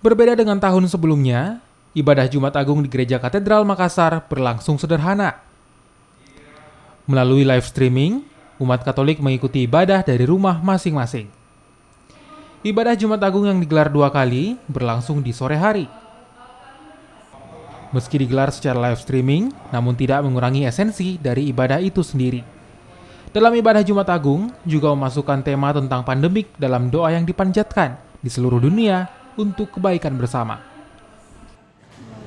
Berbeda dengan tahun sebelumnya, ibadah Jumat Agung di Gereja Katedral Makassar berlangsung sederhana. Melalui live streaming, umat Katolik mengikuti ibadah dari rumah masing-masing. Ibadah Jumat Agung yang digelar 2 kali berlangsung di sore hari. Meski digelar secara live streaming, namun tidak mengurangi esensi dari ibadah itu sendiri. Dalam ibadah Jumat Agung juga memasukkan tema tentang pandemik dalam doa yang dipanjatkan di seluruh dunia untuk kebaikan bersama.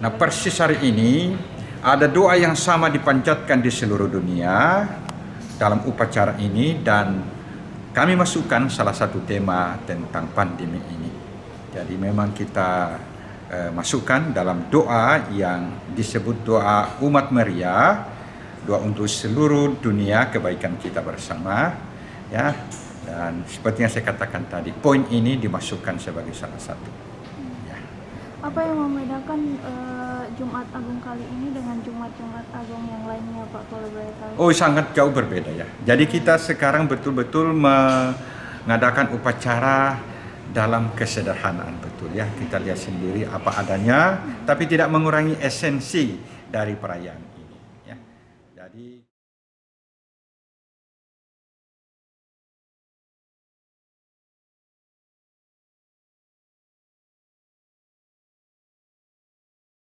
Nah, persis hari ini ada doa yang sama dipanjatkan di seluruh dunia dalam upacara ini, dan kami masukkan salah satu tema tentang pandemi ini. Jadi memang kita masukkan dalam doa yang disebut doa umat Maria, doa untuk seluruh dunia kebaikan kita bersama, ya. Dan seperti yang saya katakan tadi, poin ini dimasukkan sebagai salah satu. Ya. Apa yang membedakan Jumat Agung kali ini dengan Jumat-Jumat Agung yang lainnya, Pak? Kalau boleh tahu. Oh, sangat jauh berbeda ya. Jadi kita sekarang betul-betul mengadakan upacara dalam kesederhanaan, betul ya. Kita lihat sendiri apa adanya, tapi tidak mengurangi esensi dari perayaan ini. Ya. Jadi